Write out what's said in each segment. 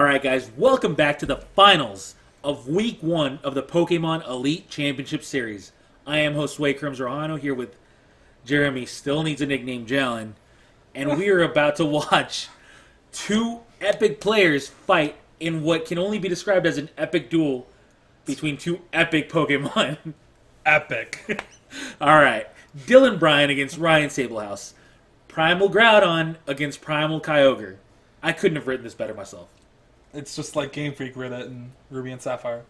Alright guys, welcome back to the finals of Week 1 of the Pokemon Elite Championship Series. I am host Crimz Rojano here with Jeremy, still needs a nickname, Jallen, and we are about to watch two epic players fight in what can only be described as an epic duel between two epic Pokemon. Epic. Alright, Dylan Bryan against Ryan Sabelhaus. Primal Groudon against Primal Kyogre. I couldn't have written this better myself. It's just like Game Freak wrote it in Ruby and Sapphire.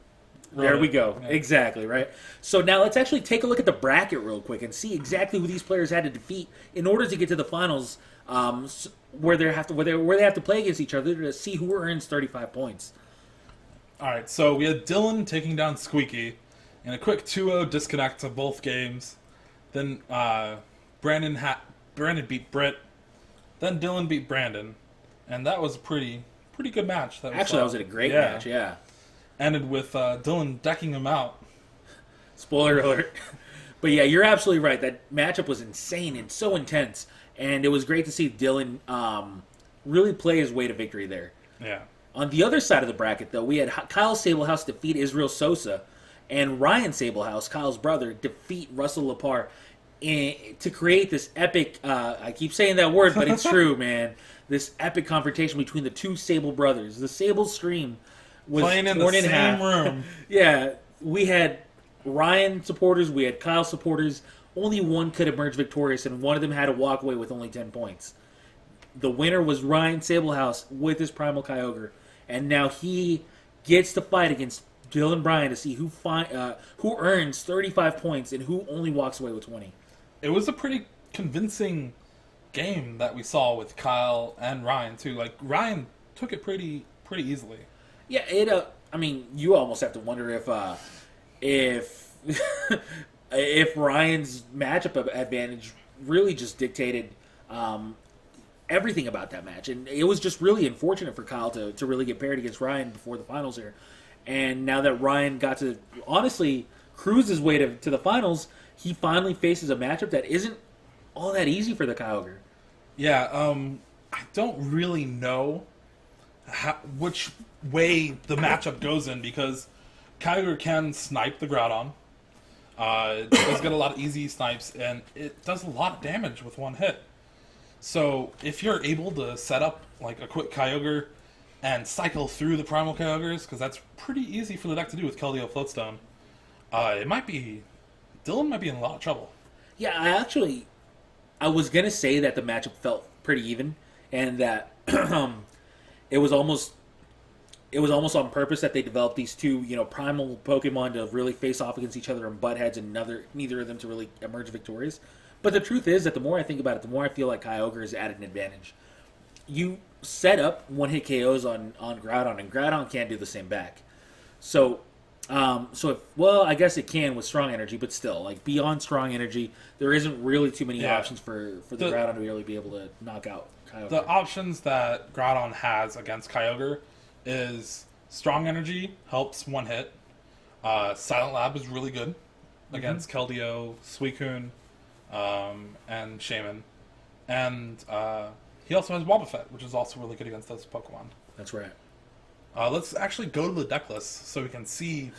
There we go. Yeah. Exactly, right? So now let's actually take a look at the bracket real quick and see exactly who these players had to defeat in order to get to the finals, where they have to play against each other to see who earns 35 points. All right, so we had Dylan taking down Squeaky in a quick 2-0 disconnect of both games. Then Brandon beat Brit. Then Dylan beat Brandon, and that was a pretty good match. That was a great match, yeah. Ended with Dylan decking him out. Spoiler alert. But yeah, you're absolutely right. That matchup was insane and so intense. And it was great to see Dylan really play his way to victory there. Yeah. On the other side of the bracket, though, we had Kyle Sabelhaus defeat Israel Sosa. And Ryan Sabelhaus, Kyle's brother, defeat Russell LaParre to create this epic, I keep saying that word, but it's true, man. This epic confrontation between the two Sable brothers. The Sable Scream was playing in the same room. Yeah, we had Ryan supporters, we had Kyle supporters. Only one could emerge victorious, and one of them had to walk away with only 10 points. The winner was Ryan Sabelhaus with his Primal Kyogre, and now he gets to fight against Dylan Bryan to see who earns 35 points and who only walks away with 20. It was a pretty convincing game that we saw with Kyle and Ryan too. Like Ryan took it pretty easily. Yeah, I mean, you almost have to wonder if if Ryan's matchup advantage really just dictated everything about that match, and it was just really unfortunate for Kyle to really get paired against Ryan before the finals here. And now that Ryan got to honestly cruise his way to the finals, he finally faces a matchup that isn't all that easy for the Kyogre. Yeah, I don't really know which way the matchup goes in, because Kyogre can snipe the Groudon. It does get a lot of easy snipes, and it does a lot of damage with one hit. So if you're able to set up like a quick Kyogre and cycle through the Primal Kyogres, because that's pretty easy for the deck to do with Keldeo Floatstone, Dylan might be in a lot of trouble. Yeah, I was gonna say that the matchup felt pretty even, and that it was almost on purpose that they developed these two, primal Pokemon to really face off against each other and butt heads, and neither of them to really emerge victorious. But the truth is that the more I think about it, the more I feel like Kyogre is at an advantage. You set up one-hit KOs on Groudon, and Groudon can't do the same back. So I guess it can with strong energy, but still, like beyond strong energy, there isn't really too many options for the Groudon to really be able to knock out Kyogre. The options that Groudon has against Kyogre is strong energy, helps one hit. Silent Lab is really good against Keldeo, Suicune, and Shaman. And he also has Wobbuffet, which is also really good against those Pokemon. That's right. Let's actually go to the deck list so we can see.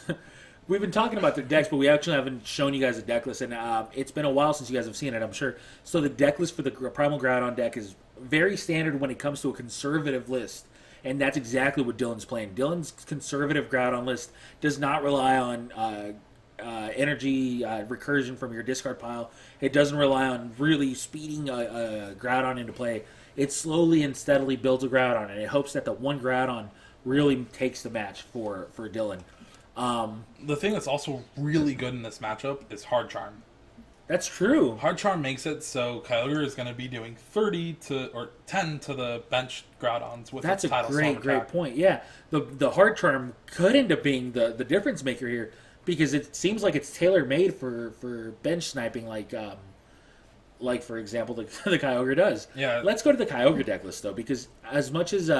We've been talking about the decks, but we actually haven't shown you guys the deck list, and it's been a while since you guys have seen it, I'm sure. So the deck list for the Primal Groudon deck is very standard when it comes to a conservative list, and that's exactly what Dylan's playing. Dylan's conservative Groudon list does not rely on energy recursion from your discard pile. It doesn't rely on really speeding a Groudon into play. It slowly and steadily builds a Groudon, and it hopes that the one Groudon really takes the match for Dylan. The thing that's also really good in this matchup is Hard Charm. That's true. Hard Charm makes it so Kyogre is going to be doing 10 to the bench Groudons with That's its title. That's a great point. Yeah, the Hard Charm could end up being the difference maker here, because it seems like it's tailor made for bench sniping, like for example the Kyogre does. Yeah. Let's go to the Kyogre deck list though, because as much as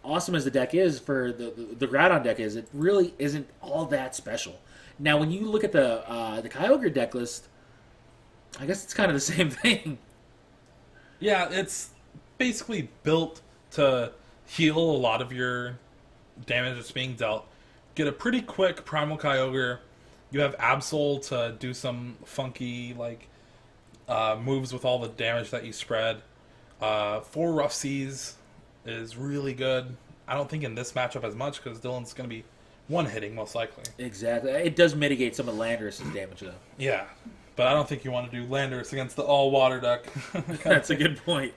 awesome as the deck is for the Groudon deck is, it really isn't all that special. Now, when you look at the Kyogre deck list, I guess it's kind of the same thing. Yeah, it's basically built to heal a lot of your damage that's being dealt. Get a pretty quick Primal Kyogre. You have Absol to do some funky moves with all the damage that you spread. 4 Rough Seas is really good. I don't think in this matchup as much because Dylan's going to be one-hitting most likely. Exactly. It does mitigate some of Landorus' damage, though. Yeah, but I don't think you want to do Landorus against the all-water deck. That's a good point.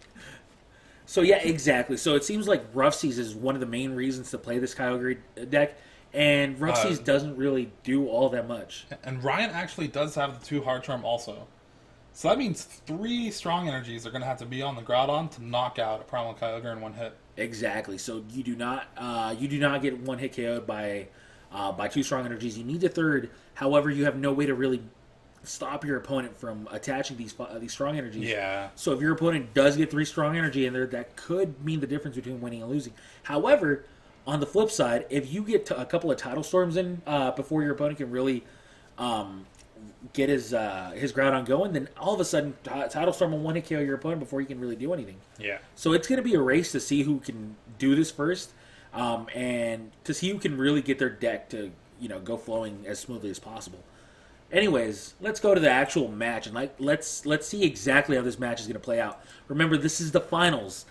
So, yeah, exactly. So it seems like Rough Seas is one of the main reasons to play this Kyogre deck, and Rough Seas doesn't really do all that much. And Ryan actually does have the 2 Hard Charm also. So that means 3 Strong Energies are going to have to be on the Groudon to knock out a Primal Kyogre in one hit. Exactly. So you do not get one hit KO'd by 2 Strong Energies. You need the 3rd. However, you have no way to really stop your opponent from attaching these Strong Energies. Yeah. So if your opponent does get 3 Strong Energy in there, that could mean the difference between winning and losing. However, on the flip side, if you get a couple of Tidal Storms in before your opponent can really get his Groudon going, then all of a sudden Tidal Storm will one-hit KO your opponent before you can really do anything. Yeah. So it's going to be a race to see who can do this first, and to see who can really get their deck to go flowing as smoothly as possible. Anyways, let's go to the actual match, and let's see exactly how this match is going to play out. Remember, this is the finals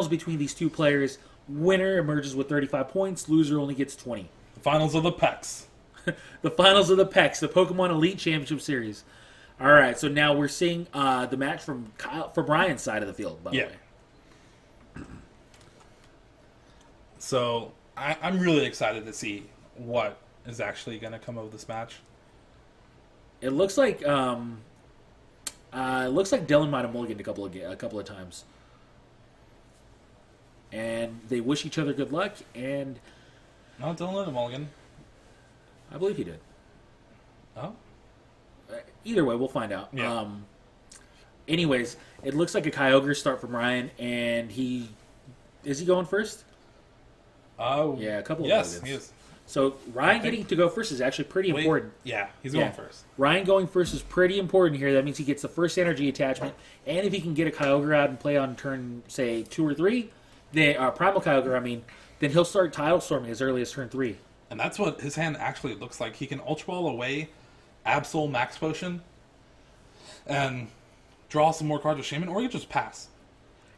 between these two players. Winner emerges with 35 points. Loser only gets 20. The finals of the PEX. The finals of the PEX, the Pokemon Elite Championship Series. All right, so now we're seeing the match from Bryan's side of the field, by the way. So I'm really excited to see what is actually going to come of this match. It looks like Dylan might have mulliganed a couple of times, and they wish each other good luck. And No, Dylan didn't mulligan. I believe he did. Oh. Either way, we'll find out. Yeah. Anyways, it looks like a Kyogre start from Ryan, and is he going first? Oh. Yeah, a couple of Yes, mulligans. he is. So Ryan getting to go first is actually pretty important. Yeah, he's going first. Ryan going first is pretty important here. That means he gets the first energy attachment, and if he can get a Kyogre out and play on turn, say, 2 or 3, Primal Kyogre, then he'll start Tidal Storming as early as turn 3. And that's what his hand actually looks like. He can Ultra Ball away Absol Max Potion and draw some more cards with Shaman, or you just pass.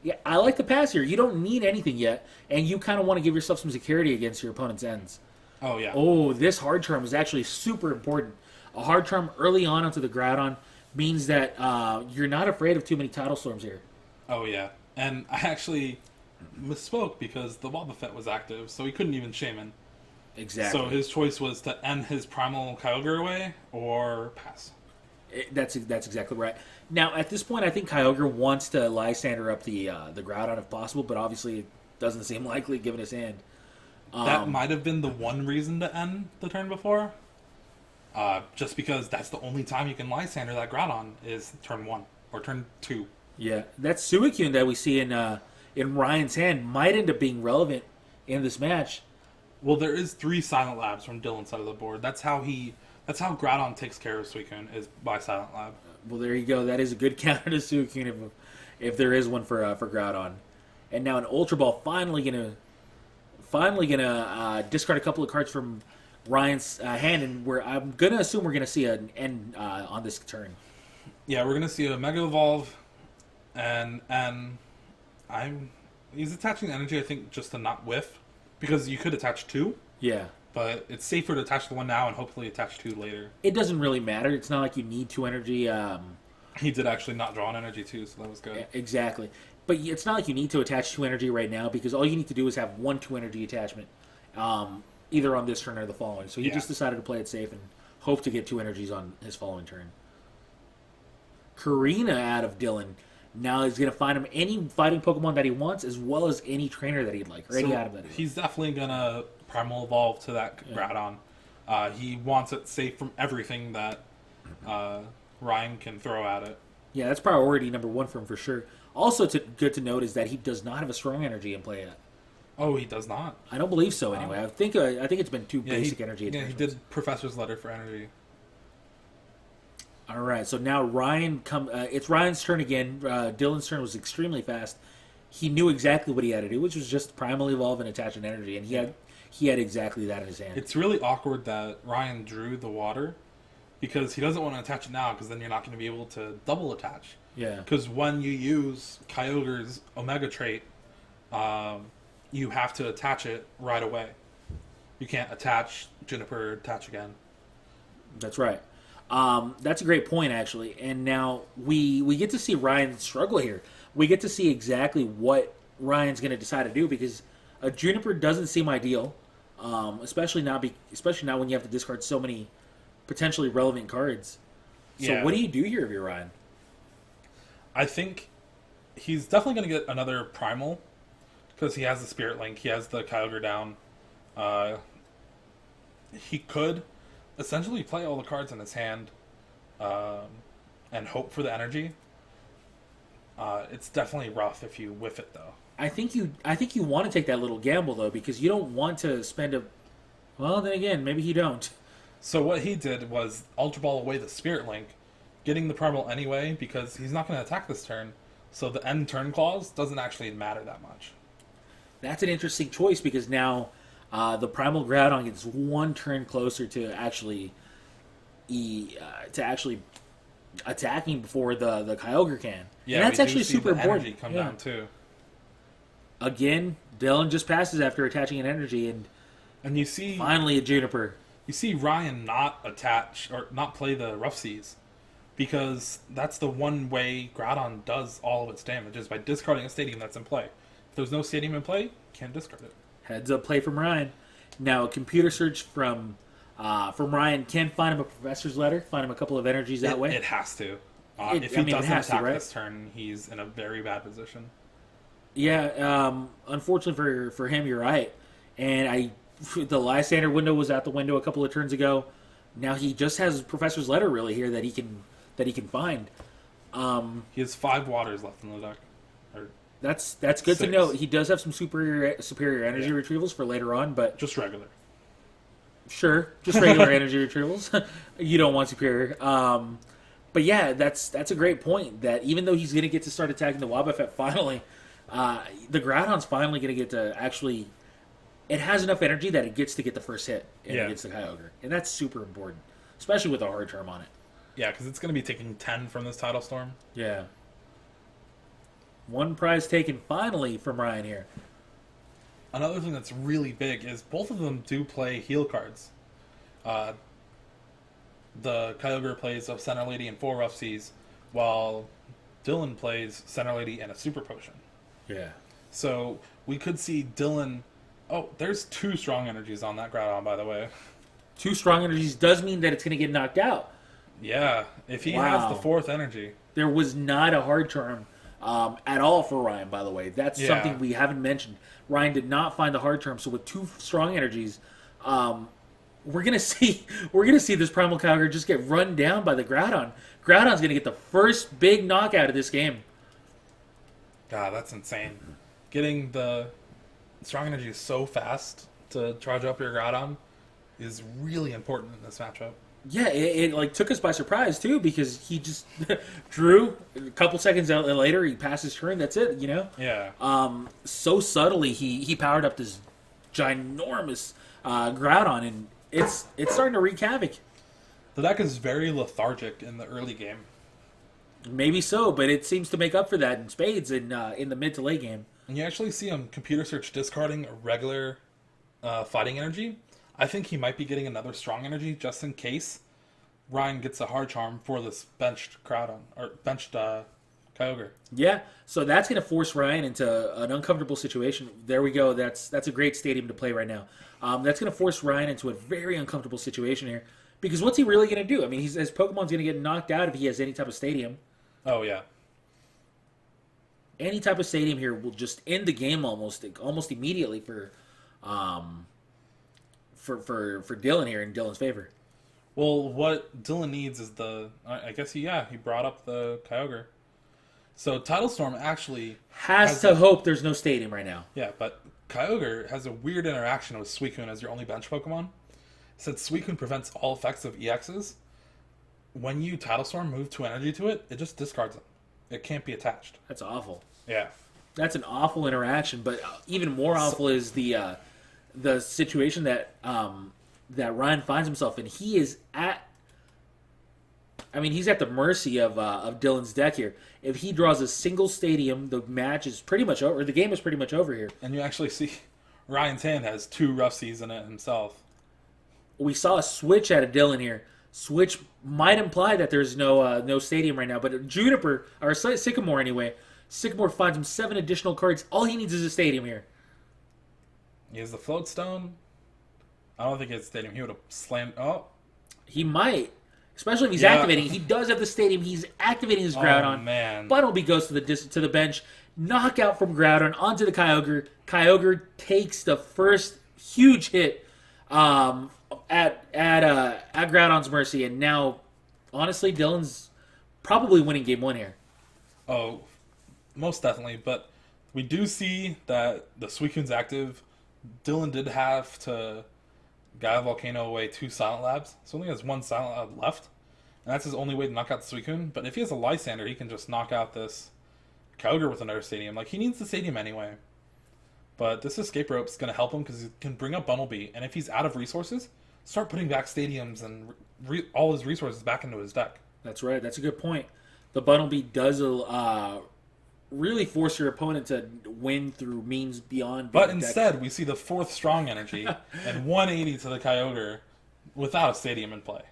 Yeah, I like the pass here. You don't need anything yet, and you kind of want to give yourself some security against your opponent's ends. Oh, yeah. Oh, this Hard Charm is actually super important. A Hard Charm early on onto the Groudon means that you're not afraid of too many Tidal Storms here. Oh, yeah. And I actually misspoke because the Wobbuffet was active, so he couldn't even Shaman. Exactly. So his choice was to end his Primal Kyogre away or pass. That's exactly right. Now, at this point, I think Kyogre wants to Lysander up the Groudon if possible, but obviously it doesn't seem likely given his hand. That might have been the one reason to end the turn before. Just because that's the only time you can Lysander that Groudon is turn 1 or turn 2. Yeah, that Suicune that we see in Ryan's hand might end up being relevant in this match. Well, there is 3 Silent Labs from Dylan's side of the board. That's how Groudon takes care of Suicune, is by Silent Lab. Well, there you go. That is a good counter to Suicune if there is one for Groudon. And now an Ultra Ball finally gonna discard a couple of cards from Ryan's hand, and I'm gonna assume we're gonna see an end on this turn. Yeah, we're gonna see a Mega Evolve, and he's attaching energy, I think, just to not whiff, because you could attach 2. Yeah. But it's safer to attach the 1 now and hopefully attach 2 later. It doesn't really matter. It's not like you need 2 energy. He did actually not draw an energy too, so that was good. Exactly. But it's not like you need to attach 2 energy right now, because all you need to do is have 1 2 energy attachment, either on this turn or the following. So he just decided to play it safe and hope to get 2 energies on his following turn. Karina out of Dylan. Now he's going to find him any fighting Pokemon that he wants, as well as any trainer that he'd like, or any item that he he's definitely going to Primal Evolve to that Groudon. He wants it safe from everything that Ryan can throw at it. Yeah, that's priority number 1 for him for sure. Also, good to note is that he does not have a strong energy in play yet. Oh, he does not? I don't believe so. Anyway, I think it's been 2 basic energy. Yeah, he did Professor's Letter for energy. All right, so now Ryan it's Ryan's turn again. Dylan's turn was extremely fast. he knew exactly what he had to do, which was just primal evolve and attach an energy, and he had exactly that in his hand. It's really awkward that Ryan drew the water because he doesn't want to attach it now because then you're not going to be able to double attach. Yeah. Because when you use Kyogre's Omega trait, you have to attach it right away. You can't attach Juniper, attach again. That's right. That's a great point, actually. And now we get to see Ryan struggle here. We get to see exactly what Ryan's going to decide to do because a Juniper doesn't seem ideal, especially not when you have to discard so many potentially relevant cards. So Yeah. what do you do here if you're Ryan? I think he's definitely going to get another Primal because he has the Spirit Link, he has the Kyogre down. He could essentially play all the cards in his hand and hope for the energy. It's definitely rough if you whiff it, though. I think you want to take that little gamble though because you don't want to spend a. Well, then again, maybe you don't. So what he did was Ultra Ball away the Spirit Link, getting the Primal anyway because he's not going to attack this turn. So the end turn clause doesn't actually matter that much. That's an interesting choice because now the Primal Groudon gets one turn closer to actually attacking before the Kyogre can. Yeah, and that's we actually do see super the important. energy come Yeah. down too. Again, Dylan just passes after attaching an energy, and And you see finally a Juniper. You see Ryan not attach or not play the Rough Seas because that's the one way Groudon does all of its damage is by discarding a stadium that's in play. If there's no stadium in play, you can't discard it. Heads up play from Ryan. Now a computer search from Ryan can find him a professor's letter, find him a couple of energies that way. It has to. It- If I he mean, it doesn't has to, attack right? this turn, he's in a very bad position. Yeah, unfortunately for him, you're right. And the Lysander window was out the window a couple of turns ago. Now he just has Professor's letter really here that he can find. He has 5 waters left in the deck. Or That's good to 6. know. He does have some superior energy Yeah. retrievals for later on, but just regular. sure, just regular energy retrievals. You don't want superior. But yeah, that's a great point. That even though he's going to get to start attacking the Wobbuffet finally, the Groudon's finally going to get to actually. It has enough energy that it gets to get the first hit against the Kyogre, and that's super important, especially with a hard term on it. Yeah, because it's going to be taking 10 from this Tidal Storm. Yeah. One prize taken finally from Ryan here. Another thing that's really big is both of them do play heal cards. The Kyogre plays a Center Lady and 4 Rough Seas, while Dylan plays Center Lady and a Super Potion. Yeah. So we could see Dylan... Oh, there's 2 strong energies on that Groudon, by the way. 2 strong energies does mean that it's going to get knocked out. Yeah, if he Wow. has the 4th energy. There was not a hard term at all for Ryan, by the way. That's Yeah. something we haven't mentioned. Ryan did not find the hard term, so with 2 strong energies, we're gonna see this Primal Kyogre just get run down by the Groudon. Groudon's gonna get the first big knockout of this game. God, that's insane. Getting the strong energy so fast to charge up your Groudon is really important in this matchup. Yeah, it like took us by surprise too because he just drew a couple seconds out later. He passed his turn. That's it. You know. Yeah. So subtly he powered up this ginormous Groudon, and it's starting to wreak havoc. The deck is very lethargic in the early game. Maybe so, but it seems to make up for that in spades in the mid to late game. And you actually see him computer search discarding a regular fighting energy. I think he might be getting another strong energy just in case Ryan gets a hard charm for this benched Groudon or benched Kyogre. Yeah, so that's going to force Ryan into an uncomfortable situation. There we go. That's a great stadium to play right now. That's going to force Ryan into a very uncomfortable situation here because what's he really going to do? I mean, his Pokemon's going to get knocked out if he has any type of stadium. Oh yeah. Any type of stadium here will just end the game almost immediately for Dylan here in Dylan's favor. Well, what Dylan needs is I guess he brought up the Kyogre. So Tidal Storm actually Has to hope there's no stadium right now. Yeah, but Kyogre has a weird interaction with Suicune as your only bench Pokemon. Since Suicune prevents all effects of EXs, when you Tidal Storm move 2 energy to it, it just discards them. It can't be attached. That's awful. Yeah. That's an awful interaction, but even more awful is the situation that that Ryan finds himself in. He is he's at the mercy of Dylan's deck here. If he draws a single stadium, the match is pretty much over. The game is pretty much over here. And you actually see Ryan's hand has 2 rough seas in it himself. We saw a switch out of Dylan here. Switch might imply that there's no stadium right now, but Juniper, or Sycamore anyway, Sycamore finds him 7 additional cards. All he needs is a stadium here. He has the float stone. I don't think it's stadium. He would have slammed. Oh, he might, especially if he's activating. He does have the stadium. He's activating his Groudon. Oh man! Buttleby goes to the bench. Knockout from Groudon onto the Kyogre. Kyogre takes the first huge hit at Groudon's mercy, and now, honestly, Dylan's probably winning game 1 here. Oh, most definitely. But we do see that the Suicune's active. Dylan did have to Gaia Volcano away 2 Silent Labs, so he only has 1 Silent Lab left, and that's his only way to knock out the Suicune. But if he has a Lysander, he can just knock out this Kyogre with another stadium. Like, he needs the stadium anyway. But this escape rope is going to help him because he can bring up Bumblebee, and if he's out of resources, start putting back stadiums and all his resources back into his deck. That's right. That's a good point. The Bumblebee does really force your opponent to win through means beyond. But instead, we see the 4th Strong Energy and 180 to the Kyogre without a stadium in play.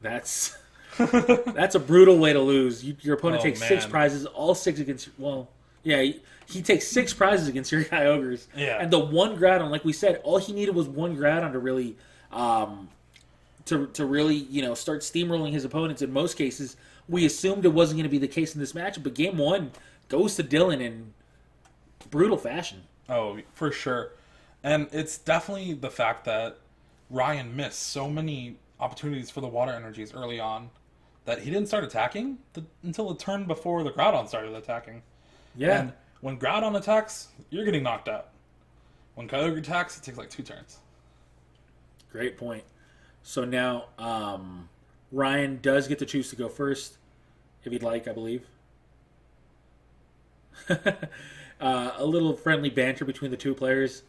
That's a brutal way to lose. Your opponent takes 6 man. prizes, all 6 against. Well, yeah, he takes 6 prizes against your Kyogres. Yeah. And the 1 Groudon, like we said, all he needed was 1 Groudon to really, to really start steamrolling his opponents. In most cases, we assumed it wasn't going to be the case in this matchup, but game 1 goes to Dylan in brutal fashion. Oh, for sure. And it's definitely the fact that Ryan missed so many opportunities for the water energies early on that he didn't start attacking until the turn before the Groudon started attacking. Yeah. And when Groudon attacks, you're getting knocked out. When Kyogre attacks, it takes like 2 turns. Great point. So now Ryan does get to choose to go first, if he'd like, I believe. A little friendly banter between the 2 players.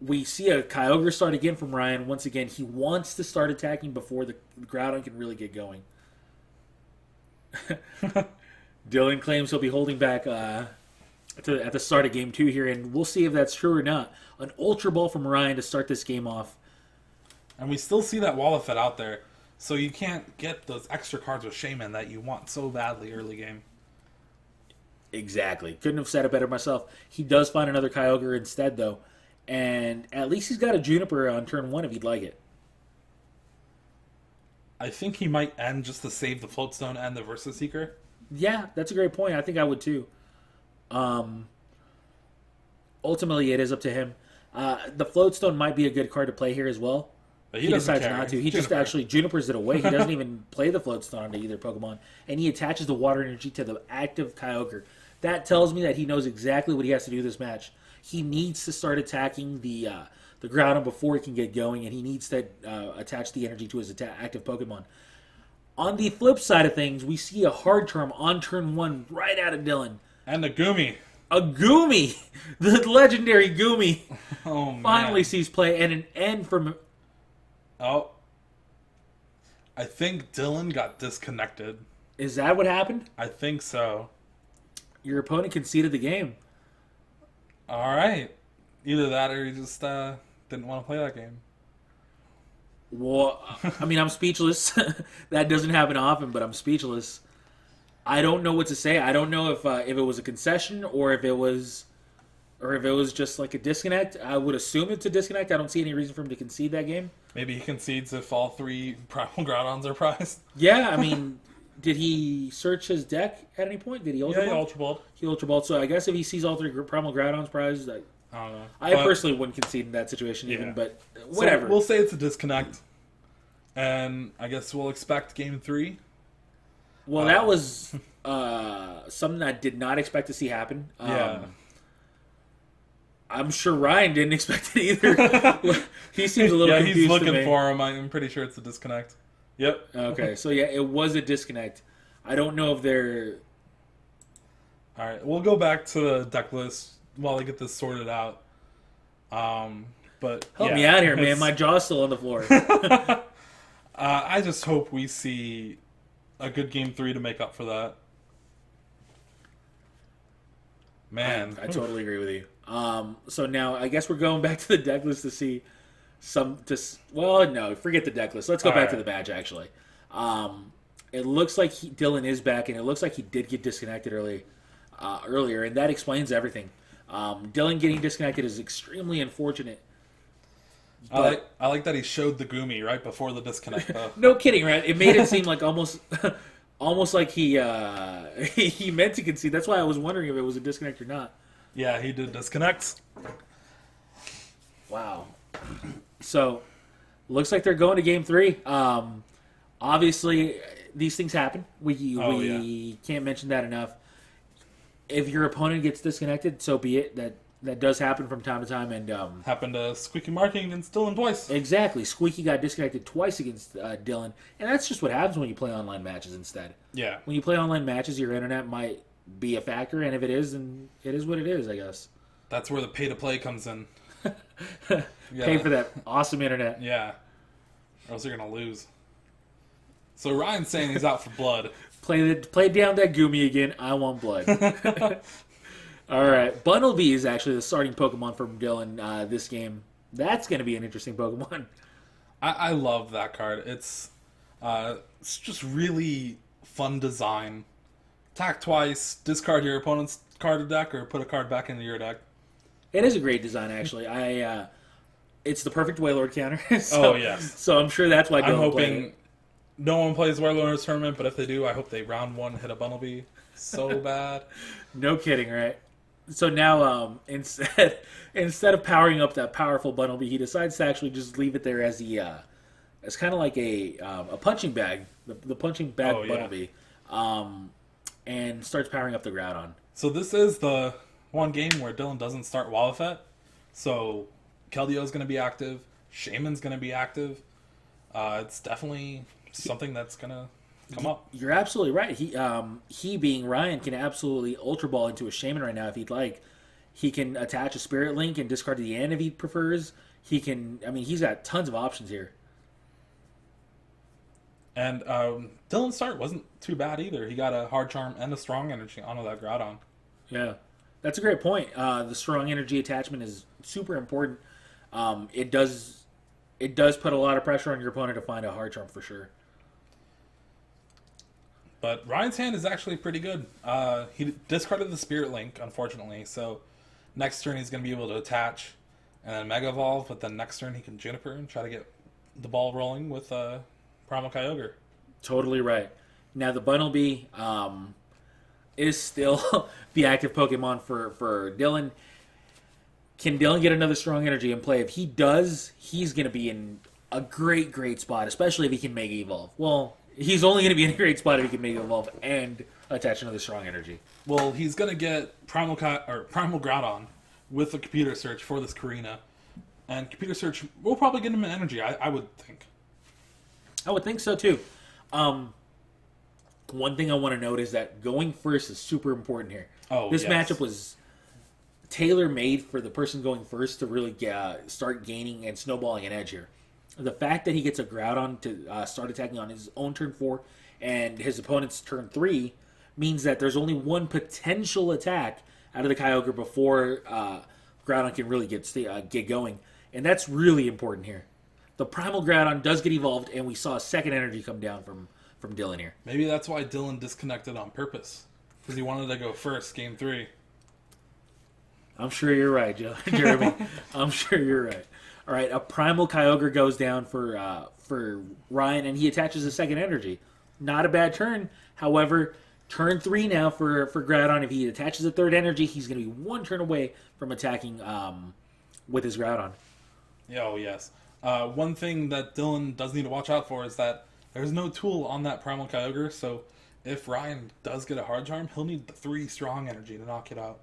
We see a Kyogre start again from Ryan. Once again, he wants to start attacking before the Groudon can really get going. Dylan claims he'll be holding back at the start of game 2 here, and we'll see if that's true or not. An Ultra Ball from Ryan to start this game off. And we still see that Wallafet out there, so you can't get those extra cards with Shaman that you want so badly early game. Exactly. Couldn't have said it better myself. He does find another Kyogre instead, though. And at least he's got a Juniper on turn 1 if he'd like it. I think he might end just to save the Floatstone and the Versus Seeker. Yeah, that's a great point. I think I would too. Ultimately, it is up to him. The Floatstone might be a good card to play here as well. But he decides not to. He just actually Junipers it away. He doesn't even play the Floatstone onto either Pokemon. And he attaches the Water Energy to the active Kyogre. That tells me that he knows exactly what he has to do this match. He needs to start attacking the Groudon before he can get going, and he needs to attach the energy to his active Pokemon. On the flip side of things, we see a hard term on turn 1 right out of Dylan. And the Goomy. A Goomy! The legendary Goomy Oh, man. finally sees play, and an end from... Oh. I think Dylan got disconnected. Is that what happened? I think so. Your opponent conceded the game. All right. Either that or he just didn't want to play that game. Well, I mean, I'm speechless. That doesn't happen often, but I'm speechless. I don't know what to say. I don't know if it was a concession or if it was just like a disconnect. I would assume it's a disconnect. I don't see any reason for him to concede that game. Maybe he concedes if all 3 Primal Groudons are prized. Yeah, I mean, did he search his deck at any point? Did he Ultra Ball? Yeah, he Ultra Balled. He Ultra Balled. So I guess if he sees all 3 Primal Groudons prized, I don't know. I personally wouldn't concede in that situation even, but whatever. So we'll say it's a disconnect. And I guess we'll expect game 3. Well, that was something I did not expect to see happen. Yeah. I'm sure Ryan didn't expect it either. He seems a little confused. Yeah, he's looking to me. for him. I'm pretty sure it's a disconnect. Yep. Okay, so yeah, it was a disconnect. I don't know if they're... All right, we'll go back to the deck list while I get this sorted out. But Help me out here, man. My jaw's still on the floor. I just hope we see a good game 3 to make up for that. Man, I totally agree with you. So now I guess we're going back to the deck list to see no, forget the deck list. Let's go back to the badge, actually. It looks like Dylan is back, and it looks like he did get disconnected earlier, and that explains everything. Dylan getting disconnected is extremely unfortunate. I like that he showed the Gumi right before the disconnect, though. No kidding, right? It made it seem like almost like he meant to concede. That's why I was wondering if it was a disconnect or not. Yeah, he did disconnect. Wow. So, looks like they're going to game 3. Obviously, these things happen. We can't mention that enough. If your opponent gets disconnected, so be it. That does happen from time to time. And happened to Squeaky Marking against Dylan twice. Exactly. Squeaky got disconnected twice against Dylan. And that's just what happens when you play online matches instead. Yeah. When you play online matches, your internet might be a factor. And if it is, then it is what it is, I guess. That's where the pay-to-play comes in. Pay for that awesome internet. Yeah. Or else you're going to lose. So Ryan's saying he's out for blood. Play down that Gumi again. I want blood. All right. Bunnelby is actually the starting Pokemon from Dylan this game. That's going to be an interesting Pokemon. I love that card. It's just really fun design. Attack twice, discard your opponent's card deck, or put a card back into your deck. It is a great design, actually. It's the perfect Wailord counter. Oh, yes. So I'm sure that's why Dylan I'm hoping played it. No one plays Wailord in this tournament, but if they do, I hope they round 1 hit a Bunnelby so bad. No kidding, right? So now, instead of powering up that powerful Bunnelby, he decides to actually just leave it there as as kind of like a punching bag, the punching bag Bunnelby, and starts powering up the Groudon. So this is the one game where Dylan doesn't start Wildfet. So Keldeo's going to be active, Shaman's going to be active. It's definitely something that's going to come up. You're absolutely right. He being Ryan can absolutely Ultra Ball into a Shaman right now if he'd like. He can attach a Spirit Link and discard the end if he prefers. He's got tons of options here. And Dylan's start wasn't too bad either. He got a Hard Charm and a Strong Energy onto that Groudon. Yeah, that's a great point. The Strong Energy attachment is super important. It does put a lot of pressure on your opponent to find a Hard Charm for sure. But Ryan's hand is actually pretty good. He discarded the Spirit Link, unfortunately, so next turn he's going to be able to attach and then Mega Evolve, but then next turn he can Juniper and try to get the ball rolling with Primal Kyogre. Totally right. Now the Bunnelby is still the active Pokemon for Dylan. Can Dylan get another Strong Energy in play? If he does, he's going to be in a great spot, especially if he can Mega Evolve. Well, he's only going to be in a great spot if he can Mega Evolve and attach another Strong Energy. Well, he's going to get Primal Groudon with a computer search for this Karina. And computer search will probably get him an energy, I would think. I would think so, too. One thing I want to note is that going first is super important here. This matchup was tailor-made for the person going first to really start gaining and snowballing an edge here. The fact that he gets a Groudon to start attacking on his own turn 4 and his opponent's turn 3 means that there's only one potential attack out of the Kyogre before Groudon can really get going. And that's really important here. The Primal Groudon does get evolved, and we saw a second energy come down from Dylan here. Maybe that's why Dylan disconnected on purpose. Because he wanted to go first, game 3. I'm sure you're right, Jeremy. I'm sure you're right. All right, a Primal Kyogre goes down for Ryan, and he attaches a second energy. Not a bad turn. However, turn 3 now for Groudon. If he attaches a third energy, he's going to be one turn away from attacking with his Groudon. Oh, yes. One thing that Dylan does need to watch out for is that there's no tool on that Primal Kyogre, so if Ryan does get a Hard Charm, he'll need the 3 Strong Energy to knock it out.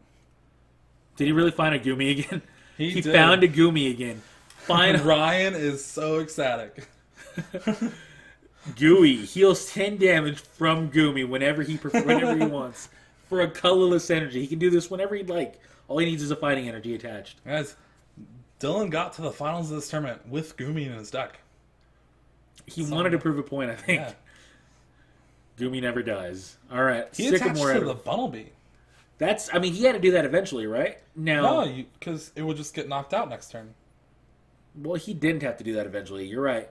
Did he really find a Gumi again? He did. Found a Gumi again. Ryan is so ecstatic. Gooey heals 10 damage from Gumi whenever he wants. for a colorless energy. He can do this whenever he'd like. All he needs is a fighting energy attached. Guys, Dylan got to the finals of this tournament with Gumi in his deck. He wanted to prove a point, I think. Yeah. Gumi never dies. All right, He attached to the Bunnelby. He had to do that eventually, right? Now, No, because it would just get knocked out next turn. well, he didn't have to do that eventually. You're right.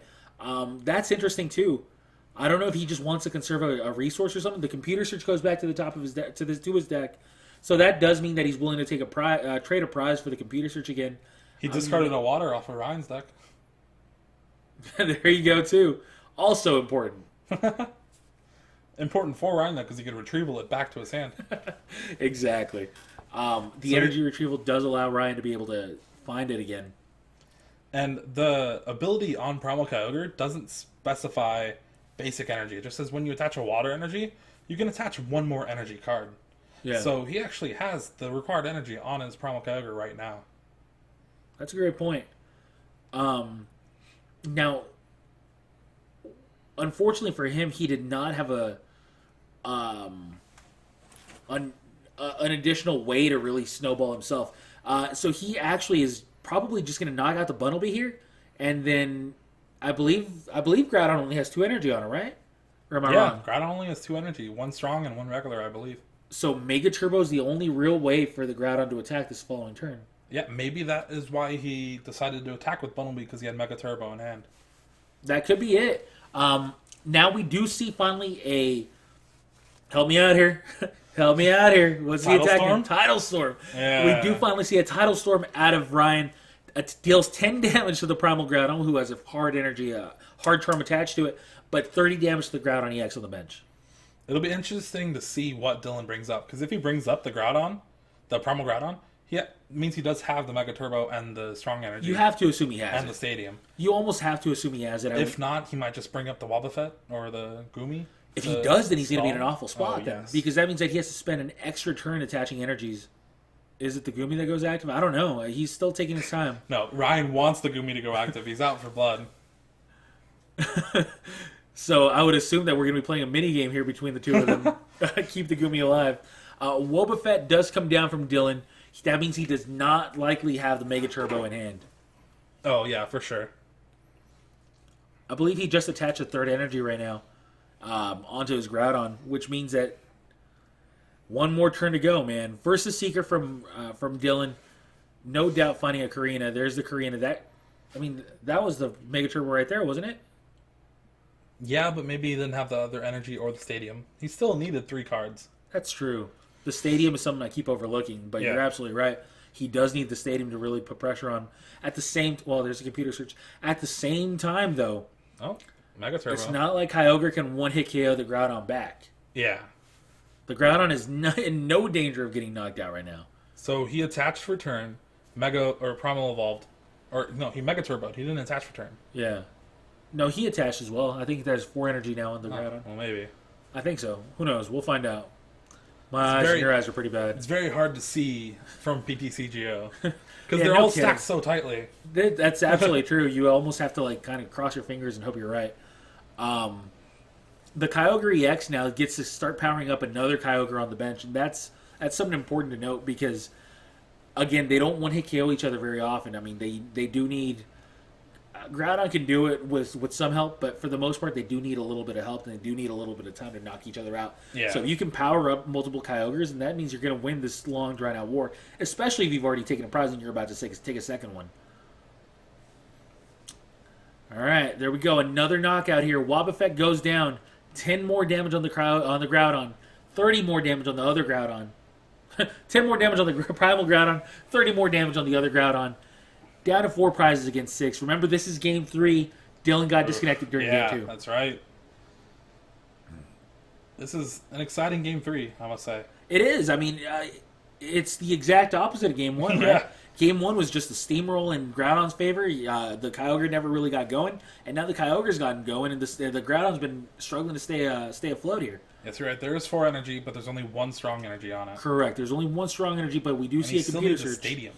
That's interesting too. I don't know if he just wants to conserve a resource or something. The computer search goes back to the top of his deck, to his deck, so that does mean that he's willing to take trade a prize for the computer search again. He discarded a water off of Ryan's deck. There you go too. Also important. Important for Ryan, though, because he could retrieval it back to his hand. Exactly. The energy retrieval does allow Ryan to be able to find it again. And the ability on Primal Kyogre doesn't specify basic energy. It just says when you attach a water energy, you can attach one more energy card. Yeah. So he actually has the required energy on his Primal Kyogre right now. That's a great point. Now, unfortunately for him, he did not have an additional way to really snowball himself. So he actually is probably just going to knock out the Bunnelby here, and then I believe Groudon only has 2 energy on it, right? Or am I wrong? Groudon only has 2 energy, 1 strong and 1 regular, I believe. So Mega Turbo is the only real way for the Groudon to attack this following turn. Yeah, maybe that is why he decided to attack with Bunnelby, because he had Mega Turbo in hand. That could be it. Now we do see finally a... Help me out here. Help me out here. What's he attacking? Tidal Storm. Yeah. We do finally see a Tidal Storm out of Ryan. It deals 10 damage to the Primal Groudon, who has a hard energy, hard charm attached to it, but 30 damage to the Groudon EX on the bench. It'll be interesting to see what Dylan brings up, because if he brings up the Groudon, the Primal Groudon, means he does have the Mega Turbo and the strong energy. You have to assume he has and the Stadium. You almost have to assume he has it. If not, he might just bring up the Wobbuffet or the Gumi. If he does, then he's going to be in an awful spot then. Yes. Because that means that he has to spend an extra turn attaching energies. Is it the Gumi that goes active? I don't know. He's still taking his time. No, Ryan wants the Gumi to go active. He's out for blood. So I would assume that we're going to be playing a mini game here between the two of them. Keep the Gumi alive. Wobbuffet does come down from Dylan. That means he does not likely have the Mega Turbo in hand. Oh, yeah, for sure. I believe he just attached a 3rd energy right now onto his Groudon, which means that one more turn to go, man. Versus Seeker from Dylan. No doubt finding a Karina. There's the Karina. That was the Mega Turbo right there, wasn't it? Yeah, but maybe he didn't have the other energy or the Stadium. He still needed 3 cards. That's true. The Stadium is something I keep overlooking, but You're absolutely right. He does need the Stadium to really put pressure on. There's a computer search. At the same time, though, Mega Turbo. It's not like Kyogre can one-hit KO the Groudon back. Yeah. The Groudon is in no danger of getting knocked out right now. So he attached for turn, Mega or Primal Evolved, or no, he Mega Turboed. He didn't attach for turn. Yeah. No, he attached as well. I think there's 4 energy now on the Groudon. Well, maybe. I think so. Who knows? We'll find out. My eyes and your eyes are pretty bad. It's very hard to see from PTCGO because they're all stacked so tightly. That's absolutely true. You almost have to kind of cross your fingers and hope you're right. The Kyogre EX now gets to start powering up another Kyogre on the bench, and that's something important to note because, again, they don't one-hit KO each other very often. I mean, they do need... Groudon can do it with some help, but for the most part, they do need a little bit of help, and they do need a little bit of time to knock each other out. Yeah. So if you can power up multiple Kyogres, and that means you're going to win this long, drawn-out war, especially if you've already taken a prize and you're about to take a second one. All right, there we go. Another knockout here. Wobbuffet goes down. 10 more damage on the Groudon. 30 more damage on the other Groudon. 10 more damage on the Primal Groudon. 30 more damage on the other Groudon. Down to 4 prizes against 6. Remember, this is Game 3. Dylan got disconnected during Game 2. Yeah, that's right. This is an exciting Game 3, I must say. It is. I mean, it's the exact opposite of Game 1, right? Yeah. Game 1 was just a steamroll in Groudon's favor. The Kyogre never really got going, and now the Kyogre's gotten going, and the Groudon's been struggling to stay afloat here. That's right. There is 4 energy, but there's only 1 strong energy on it. Correct. There's only 1 strong energy, but we do see a computer search. Stadium.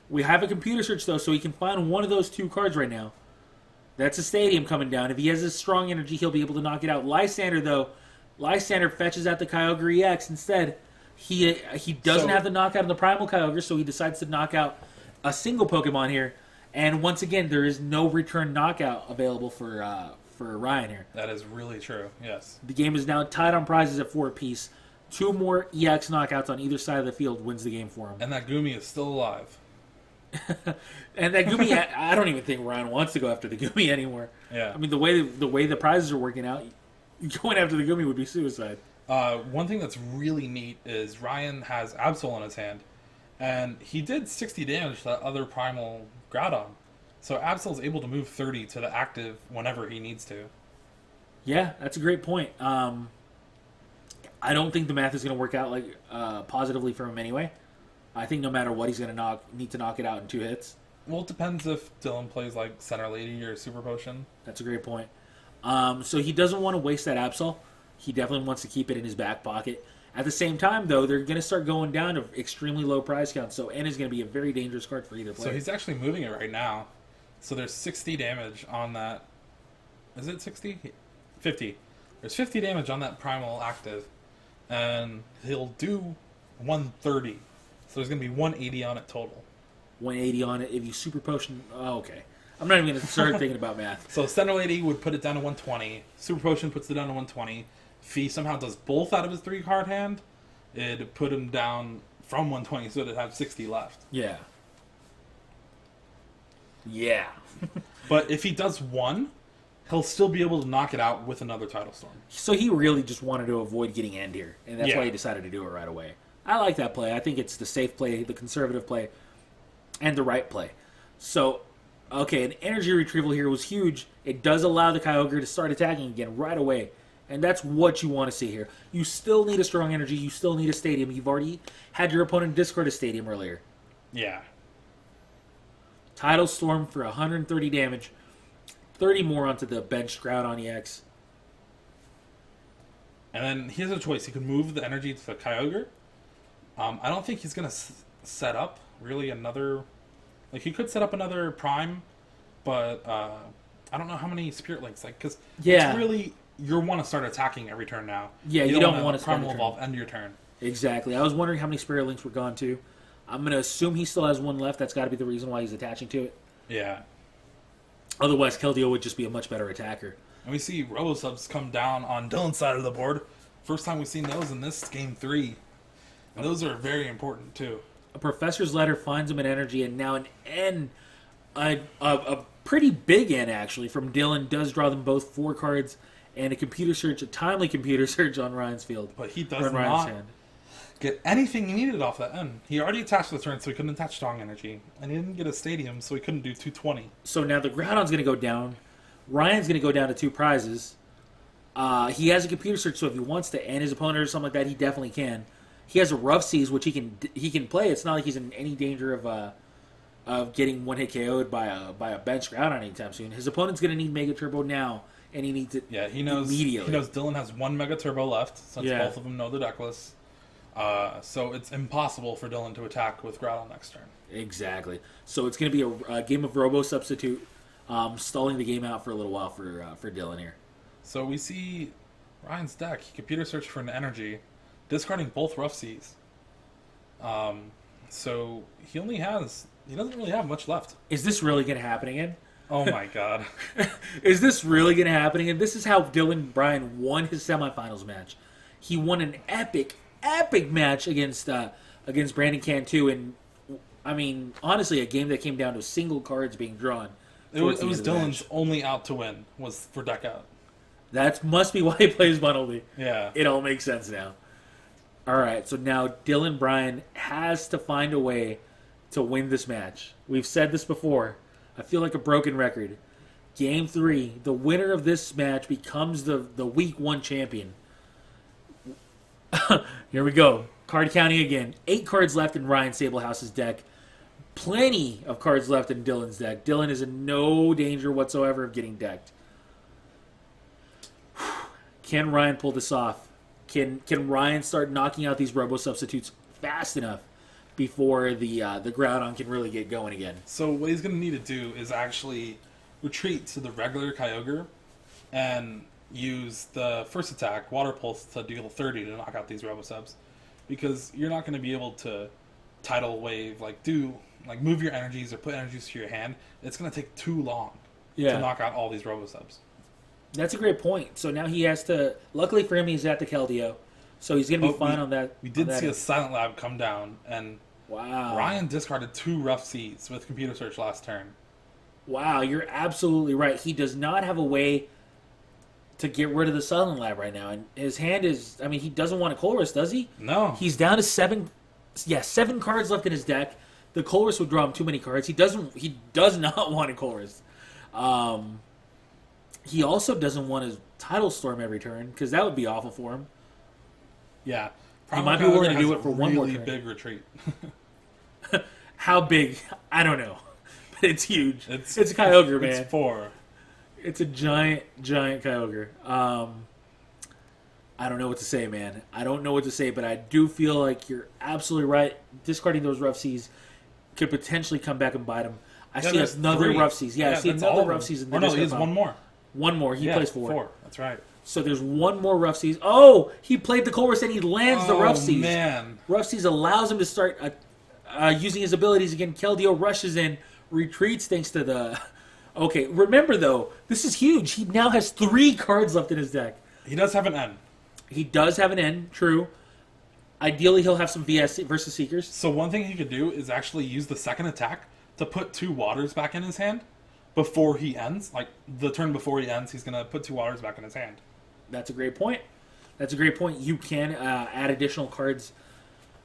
We have a computer search, though, so he can find one of those 2 cards right now. That's a Stadium coming down. If he has a strong energy, he'll be able to knock it out. Lysander, though, Lysander fetches out the Kyogre EX instead. He doesn't So- have the knockout of the Primal Kyogre, so he decides to knock out a single Pokemon here. And once again, there is no return knockout available for Ryan here. That is really true. Yes. The game is now tied on prizes at 4 apiece. 2 more EX knockouts on either side of the field wins the game for him. And that Gumi is still alive. And that Gumi, I don't even think Ryan wants to go after the Gumi anymore. Yeah. I mean, the way the prizes are working out, going after the Gumi would be suicide. One thing that's really neat is Ryan has Absol in his hand, and he did 60 damage to that other Primal Groudon. So Absol's able to move 30 to the active whenever he needs to. Yeah, that's a great point. I don't think the math is going to work out like positively for him anyway. I think no matter what, he's going to need to knock it out in 2 hits. Well, it depends if Dylan plays like Center Lady or Super Potion. That's a great point. So he doesn't want to waste that Absol. He definitely wants to keep it in his back pocket. At the same time, though, they're going to start going down to extremely low prize counts, so N is going to be a very dangerous card for either player. So he's actually moving it right now. So there's 60 damage on that. Is it 60? 50. There's 50 damage on that Primal active. And he'll do 130. So there's going to be 180 on it total. 180 on it. If you Super Potion... Oh, okay. I'm not even going to start thinking about math. So Center Lady would put it down to 120. Super Potion puts it down to 120. If he somehow does both out of his 3-card hand, it'd put him down from 120, so it'd have 60 left. Yeah. Yeah. But if he does one, he'll still be able to knock it out with another Tidal Storm. So he really just wanted to avoid getting End here, and that's Yeah. why he decided to do it right away. I like that play. I think it's the safe play, the conservative play, and the right play. So, okay, an energy retrieval here was huge. It does allow the Kyogre to start attacking again right away, and that's what you want to see here. You still need a strong energy. You still need a stadium. You've already had your opponent discard a stadium earlier. Yeah. Tidal Storm for 130 damage. 30 more onto the bench Groudon EX. And then he has a choice. He could move the energy to the Kyogre. I don't think he's going to set up really another... Like, he could set up another Prime, but I don't know how many Spirit Links. Like, because Yeah. it's really... You want to start attacking every turn now. Yeah, you don't want to Primal spend a turn. Evolve end your turn. Exactly. I was wondering how many Spirit Links were gone too. I'm going to assume he still has one left. That's got to be the reason why he's attaching to it. Yeah. Otherwise, Keldeo would just be a much better attacker. And we see Robosubs come down on Dylan's side of the board. First time we've seen those in this game 3. And those are very important too. A Professor's Letter finds him in energy, and now an N, a pretty big N actually, from Dylan does draw them both 4 cards and a computer search, a timely computer search on Ryan's field. But he Or does in Ryan's not hand. get anything he needed off that end. He already attached the turn, so he couldn't attach Strong Energy. And he didn't get a Stadium, so he couldn't do 220. So now the Groudon's going to go down. Ryan's going to go down to 2 prizes. He has a computer search, so if he wants to end his opponent or something like that, he definitely can. He has a Rough Seas, which he can play. It's not like he's in any danger of getting one-hit KO'd by a bench Groudon anytime soon. His opponent's going to need Mega Turbo now, and he needs it He knows immediately. He knows Dylan has 1 Mega Turbo left, since Yeah. both of them know the deck list. So it's impossible for Dylan to attack with Groudon next turn. Exactly. So it's going to be a game of Robo Substitute, stalling the game out for a little while for Dylan here. So we see Ryan's deck. He computer searched for an energy, discarding both Rough Seas. So he doesn't really have much left. Is this really going to happen again? Oh my god. Is this really going to happen again? This is how Dylan Bryan won his semifinals match. He won an epic match against Brandon Cantu, and I mean, honestly, a game that came down to single cards being drawn. It was towards the end of the Dylan's match. only out to win, was for deck out. That must be why he plays Bunnelby. Yeah. It all makes sense now. All right, so now Dylan Bryan has to find a way to win this match. We've said this before. I feel like a broken record. Game 3, the winner of this match becomes the Week 1 champion. Here we go. Card counting again. 8 cards left in Ryan Sabelhaus's deck. Plenty of cards left in Dylan's deck. Dylan is in no danger whatsoever of getting decked. Can Ryan pull this off? Can Ryan start knocking out these Robo Substitutes fast enough before the Groudon can really get going again? So what he's going to need to do is actually retreat to the regular Kyogre and use the first attack, Water Pulse, to deal 30 to knock out these Robosubs. because you're not going to be able to tidal wave, move your energies or put energies to your hand. It's going to take too long to knock out all these Robosubs. That's a great point. So now he has to... Luckily for him, he's at the Keldeo, so he's going to be fine on that. We did see a Silent Lab come down, and wow. Ryan discarded 2 Rough Seas with Computer Search last turn. Wow, you're absolutely right. He does not have a way to get rid of the Silent Lab right now. And his hand is... I mean, he doesn't want a Colress, does he? No. He's down to 7 cards left in his deck. The Colress would draw him too many cards. He does not want a Colress. He also doesn't want his Tidal Storm every turn, because that would be awful for him. Yeah. He might be willing to do it for one more turn. Really big retreat. How big? I don't know. But it's huge. It's a Kyogre, man. It's 4. It's a giant Kyogre. I don't know what to say, man. I don't know what to say, but I do feel like you're absolutely right. Discarding those Rough Seas could potentially come back and bite him. I see another 3. Rough Seas. Yeah, I see another Rough Seas in the no, he has 1 more. One more. He plays 4. 4. That's right. So there's 1 more Rough Seas. Oh, he played the Colress and he lands the Rough Seas. Man. Rough Seas allows him to start using his abilities again. Keldeo rushes in, retreats thanks to the... Okay, remember though, this is huge. He now has 3 cards left in his deck. He does have an N. He does have an N, true. Ideally, he'll have some VS versus Seekers. So one thing he could do is actually use the second attack to put 2 waters back in his hand before he ends. Like, the turn before he ends, he's going to put 2 waters back in his hand. That's a great point. You can add additional cards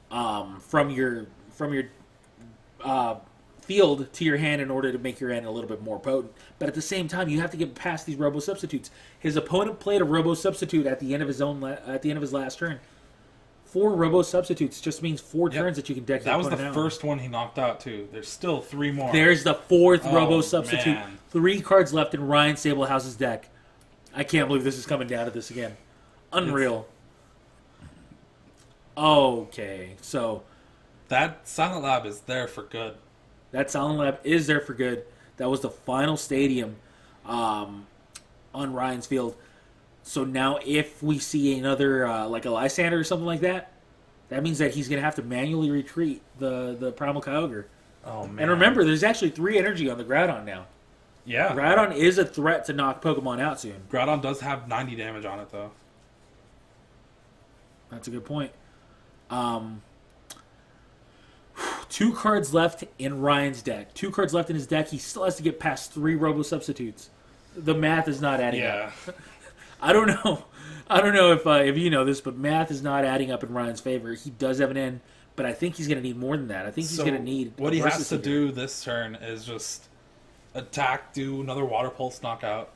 from your field to your hand in order to make your hand a little bit more potent. But at the same time, you have to get past these Robo Substitutes. His opponent played a Robo Substitute at the end of his last turn. 4 Robo Substitutes just means 4 turns that you can deck. That was the first one he knocked out too. There's still 3 more. There's the 4th Robo Substitute. Man. 3 cards left in Ryan Sabelhaus's deck. I can't believe this is coming down to this again. Unreal. Okay, so that Silent Lab is there for good. That Silent Lab is there for good. That was the final stadium on Ryan's field. So now if we see another, like a Lysander or something like that, that means that he's going to have to manually retreat the Primal Kyogre. Oh, man. And remember, there's actually 3 energy on the Groudon now. Yeah. Groudon is a threat to knock Pokemon out soon. Groudon does have 90 damage on it, though. That's a good point. 2 cards left in Ryan's deck. 2 cards left in his deck. He still has to get past 3 Robo Substitutes. The math is not adding up. I don't know if you know this, but math is not adding up in Ryan's favor. He does have an N, but I think he's going to need more than that. I think he's going to need... What he has to do this turn is just attack, do another Water Pulse knockout.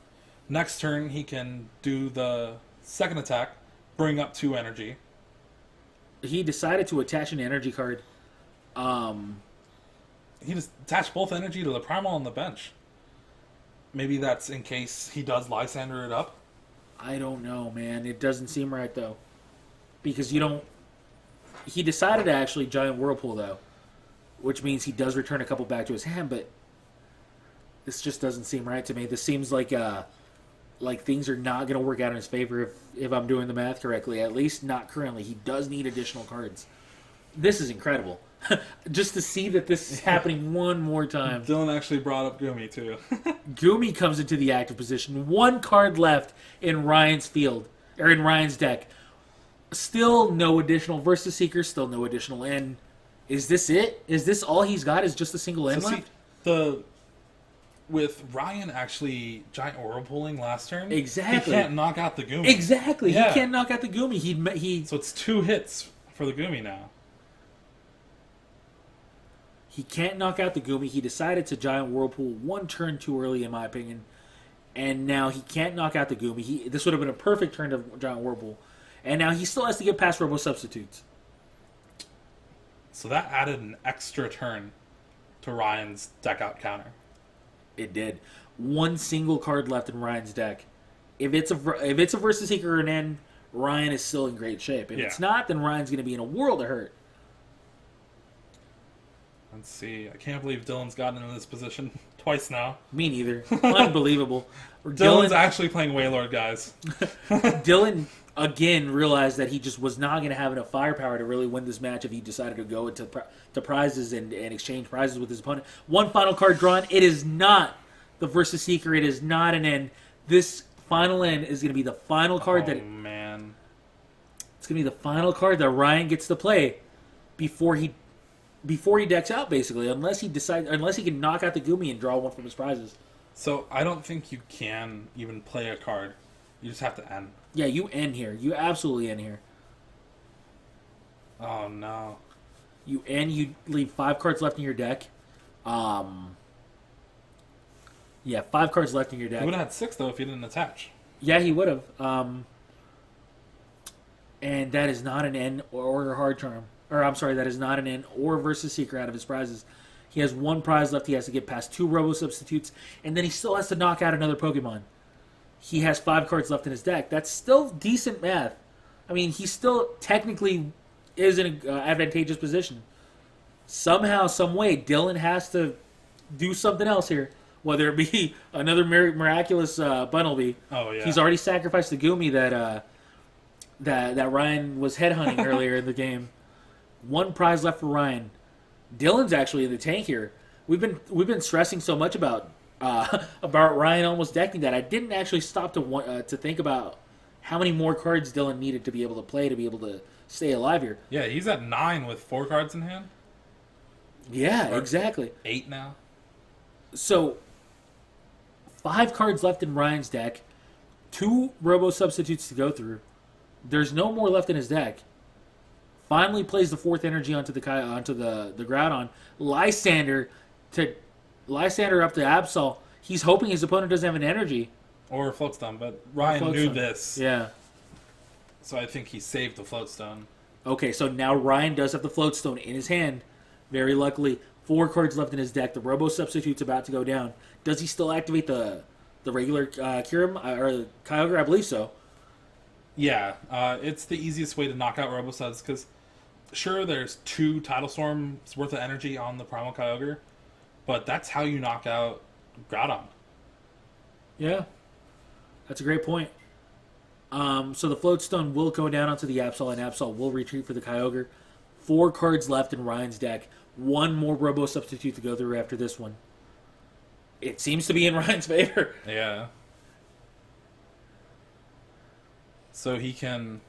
Next turn, he can do the second attack, bring up 2 energy. He decided to attach an energy card. He just attached both energy to the Primal on the bench. Maybe that's in case he does Lysander it up. I don't know, man. It doesn't seem right, though. Because you don't... He decided to actually Giant Whirlpool, though. Which means he does return a couple back to his hand, but... This just doesn't seem right to me. This seems like things are not going to work out in his favor if I'm doing the math correctly. At least not currently. He does need additional cards. This is incredible. Just to see that this is happening one more time. Dylan actually brought up Goomy, too. Goomy comes into the active position. 1 card left in Ryan's field, or in Ryan's deck. Still no additional Versus Seeker, still no additional N. Is this it? Is this all he's got? Is just a single N left? With Ryan actually Giant Whirlpooling last turn, exactly, he can't knock out the Goomy. Exactly, yeah. He can't knock out the Goomy. So it's 2 hits for the Goomy now. He can't knock out the Goomy. He decided to Giant Whirlpool 1 turn too early, in my opinion. And now he can't knock out the Goomy. This would have been a perfect turn to Giant Whirlpool. And now he still has to get past Robo Substitutes. So that added an extra turn to Ryan's deck out counter. It did. 1 single card left in Ryan's deck. If it's a Versus Seeker or an N, Ryan is still in great shape. If it's not, then Ryan's going to be in a world of hurt. Let's see. I can't believe Dylan's gotten into this position twice now. Me neither. Unbelievable. Dylan's actually playing Wailord, guys. Dylan again realized that he just was not going to have enough firepower to really win this match if he decided to go into to prizes and exchange prizes with his opponent. One final card drawn. It is not the Versus Seeker. It is not an end. This final end is going to be the final card Oh, man. It's going to be the final card that Ryan gets to play before he decks out, basically, unless he can knock out the Gumi and draw one from his prizes. So I don't think you can even play a card. You just have to end. Yeah, you end here. You absolutely end here. Oh, no. You end. You leave 5 cards left in your deck. Yeah, 5 cards left in your deck. He would have had 6, though, if he didn't attach. Yeah, he would have. And that is not an end or a hard charm. Or, I'm sorry, that is not an end or Versus Seeker out of his prizes. He has 1 prize left. He has to get past 2 Robo Substitutes. And then he still has to knock out another Pokemon. He has 5 cards left in his deck. That's still decent math. I mean, he still technically is in an advantageous position. Somehow, some way, Dylan has to do something else here. Whether it be another miraculous Bunnelby. Oh, yeah. He's already sacrificed the Gumi that Ryan was headhunting earlier in the game. 1 prize left for Ryan. Dylan's actually in the tank here. We've been stressing so much about Ryan almost decking that I didn't actually stop to think about how many more cards Dylan needed to be able to play to be able to stay alive here. Yeah, he's at 9 with 4 cards in hand. Yeah, Or exactly. 8 now. So 5 cards left in Ryan's deck, 2 Robo Substitutes to go through. There's no more left in his deck. Finally plays the 4th energy onto the Groudon. Lysander up to Absol. He's hoping his opponent doesn't have an energy. Or a Floatstone, but Ryan knew this. Yeah. So I think he saved the Floatstone. Okay, so now Ryan does have the Floatstone in his hand. Very luckily, 4 cards left in his deck. The Robo Substitute's about to go down. Does he still activate the regular Kyurem or Kyogre? I believe so. Yeah, it's the easiest way to knock out Robosubs because, sure, there's 2 Tidal Storms worth of energy on the Primal Kyogre, but that's how you knock out Groudon. Yeah, that's a great point. So the Floatstone will go down onto the Absol, and Absol will retreat for the Kyogre. 4 cards left in Ryan's deck. 1 more Robo Substitute to go through after this one. It seems to be in Ryan's favor. Yeah. So he can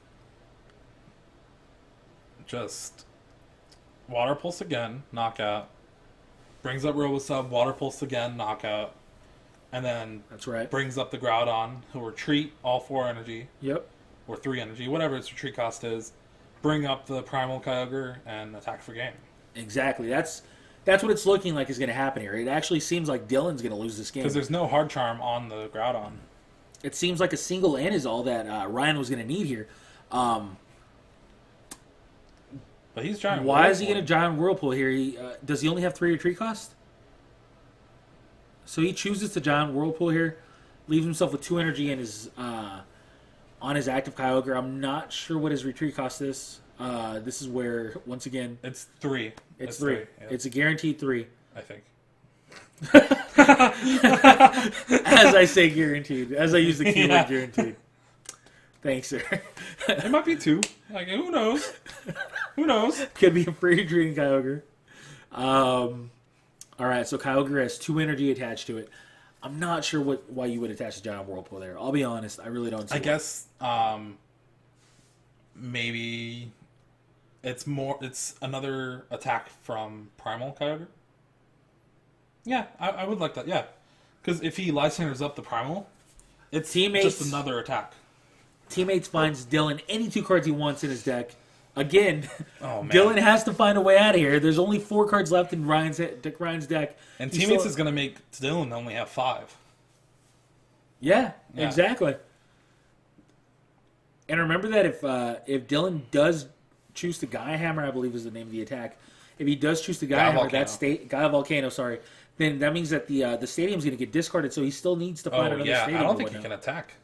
just Water Pulse again, knockout. Brings up Robosub, Water Pulse again, knockout. And then That's right. brings up the Groudon. He'll retreat all 4 energy. Yep. Or 3 energy, whatever its retreat cost is. Bring up the Primal Kyogre and attack for game. Exactly. That's what it's looking like is going to happen here. It actually seems like Dylan's going to lose this game. Because there's no Hard Charm on the Groudon. It seems like a single N is all that Ryan was going to need here. But he's Giant Whirlpool. Why is he going to Giant Whirlpool here? Does he only have 3 retreat cost? So he chooses to Giant Whirlpool here, leaves himself with 2 energy in his on his active Kyogre. I'm not sure what his retreat cost is. This is where, once again... It's 3. It's 3. Yeah. It's a guaranteed 3. I think. As I say guaranteed. As I use the keyword guaranteed. Thanks, sir. It might be 2. Like, who knows? Who knows? Could be a free retreating Kyogre. Alright, so Kyogre has 2 energy attached to it. I'm not sure why you would attach a Giant Whirlpool there. I'll be honest, I really don't see I guess maybe it's another attack from Primal Kyogre. Yeah, I would like that, yeah. Because if he Lysanders up the Primal, it's just another attack. Teammates finds Dylan any 2 cards he wants in his deck. Again, oh, man. Dylan has to find a way out of here. There's only 4 cards left in Ryan's deck. And Teammates is going to make Dylan only have 5. Yeah, exactly. And remember that if Dylan does choose to Gaia Hammer, I believe is the name of the attack. If he does choose to Gaia Hammer, Gaia Volcano, sorry, then that means that the stadium's going to get discarded. So he still needs to find another stadium. I don't think he can attack.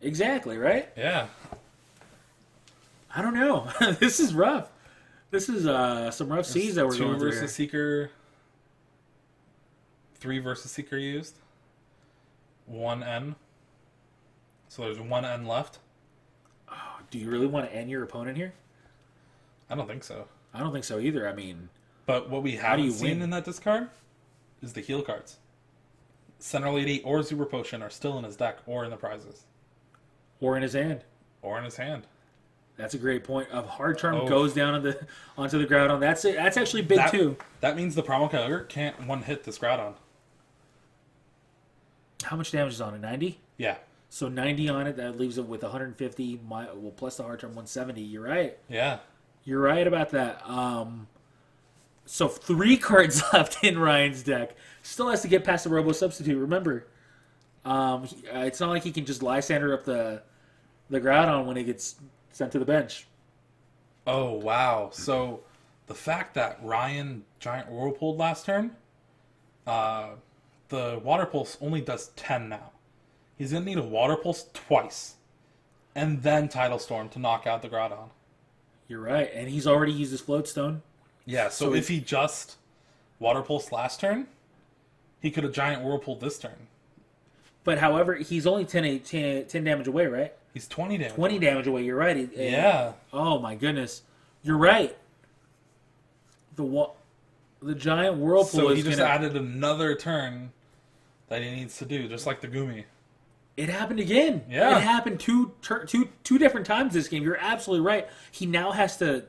Exactly, right? Yeah. I don't know. This is rough. This is some rough seas that we're going through. 2 versus Seeker. 3 versus Seeker used. 1 N. So there's 1 N left. Do you really want to end your opponent here? I don't think so. I don't think so either. I mean, But what we do you haven't seen win? in that discard is the heal cards. Center Lady or Super Potion are still in his deck or in the prizes. or in his hand. Or in his hand. That's a great point. A hard charm Oh. goes down onto the Groudon. That's it. That's actually big too. That means the Primal Kyogre can't one-hit this Groudon. How much damage is on it? 90? Yeah. So 90 on it, that leaves it with 150, well, plus the hard charm 170. You're right. Yeah. You're right about that. So 3 cards left in Ryan's deck. Still has to get past the Robo Substitute. Remember, it's not like he can just Lysander up the Groudon when he gets sent to the bench. Oh, wow. So the fact that Ryan Giant Whirlpooled last turn, the Water Pulse only does 10 now. He's going to need a Water Pulse twice. And then Tidal Storm to knock out the Groudon. You're right, and he's already used his Float Stone. Yeah, so if he just Water Pulse last turn, he could have Giant Whirlpooled this turn. But however, he's only 10 damage away, right? He's 20 damage. 20 damage away. You're right. Yeah. Oh my goodness, you're right. The giant whirlpool. So he is just gonna, added another turn that he needs to do, just like the Gumi. It happened again. Yeah. It happened two different times this game. You're absolutely right. He now has to.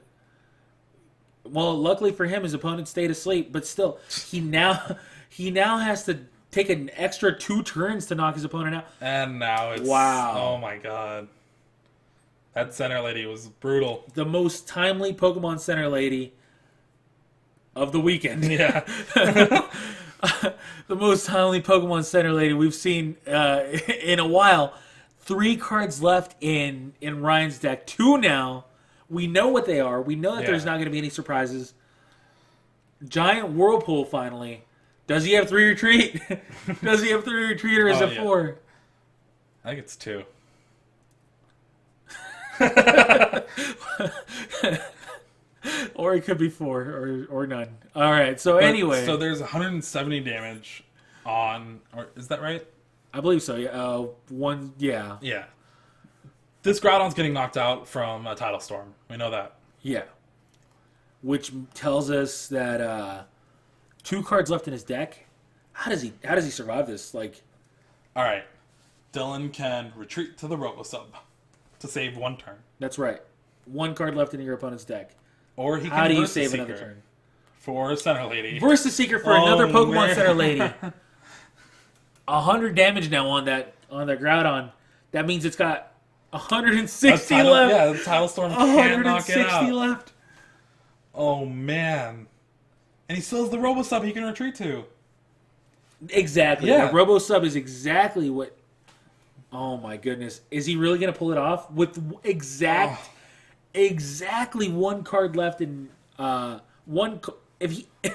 Well, luckily for him, his opponent stayed asleep, but still, he now has to take an extra 2 turns to knock his opponent out. And now it's... Wow. Oh my god. That Center Lady was brutal. The most timely Pokemon Center Lady of the weekend. Yeah. The most timely Pokemon Center Lady we've seen in a while. 3 cards left in Ryan's deck. 2 now. We know what they are. We know that there's not going to be any surprises. Giant Whirlpool finally. Does he have 3 retreat? Does he have 3 retreat or is it 4? I think it's 2. Or it could be 4 or none. All right. So anyway, So there's 170 damage on... Or is that right? I believe so. Yeah. One. Yeah. Yeah. This Groudon's getting knocked out from a Tidal Storm. We know that. Yeah. Which tells us that 2 cards left in his deck. How does he survive this? Like, All right. Dylan can retreat to the Robo-Sub to save 1 turn. that's right. 1 card left in your opponent's deck. Or he can How do you Versus save Seeker another turn? for Center Lady. Versus Seeker for another Pokemon man. Center Lady. 100 damage now on the Groudon. That means it's got 160 left. Yeah, the Tidal Storm can't knock it 160 out. left. Oh, man. And he still has the Robo-Sub he can retreat to. Exactly. Yeah. The Robo Sub is exactly what. Oh my goodness! Is he really going to pull it off with exactly 1 card left in one? If he, let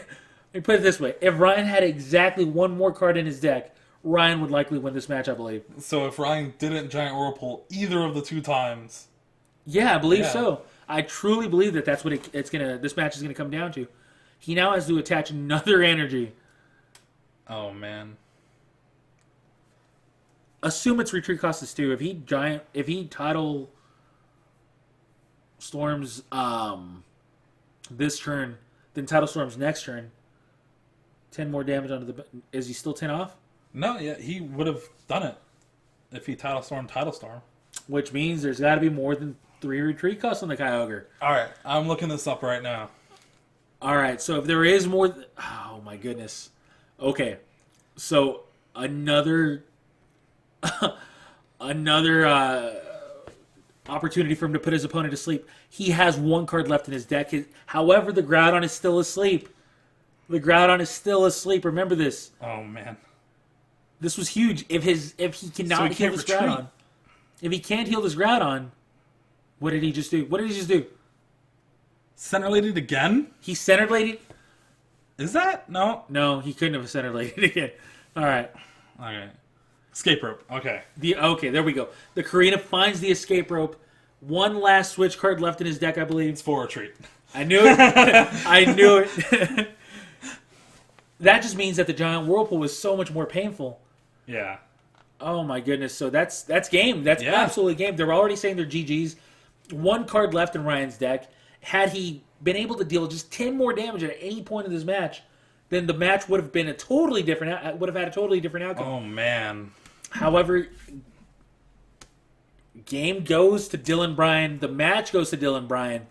me put it this way: if Ryan had exactly 1 more card in his deck, Ryan would likely win this match. I believe. So if Ryan didn't Giant Whirlpool either of the 2 times... Yeah, I believe Yeah. so. I truly believe that that's what it's gonna. This match is gonna come down to. He now has to attach another energy. Oh, man. Assume its retreat cost is 2. If he Tidal Storms this turn, then Tidal Storms next turn. 10 more damage onto the. Is he still 10 off? No, yeah, he would have done it if he Tidal Storm. Which means there's got to be more than 3 retreat costs on the Kyogre. All right, I'm looking this up right now. All right, so if there is more, oh my goodness. Okay, so another opportunity for him to put his opponent to sleep. He has 1 card left in his deck. However, the Groudon is still asleep. The Groudon is still asleep. Remember this. Oh, man. This was huge. If he cannot So he heal can't this retreat. Groudon, if he can't heal this Groudon, what did he just do? Center Lady again? He centered lady. Is that? No. No, he couldn't have centered lady again. All right. Okay. Escape rope. Okay. Okay, there we go. The Karina finds the escape rope. 1 last switch card left in his deck, I believe. It's for retreat. I knew it. I knew it. That just means that the giant whirlpool was so much more painful. Yeah. Oh my goodness! So that's game. That's Yeah. absolutely game. They're already saying they're GGs. One card left in Ryan's deck. Had he been able to deal just 10 more damage at any point in this match, then the match would have been a totally different. Would have had a totally different outcome. Oh man. However, game goes to Dylan Bryan. The match goes to Dylan Bryan.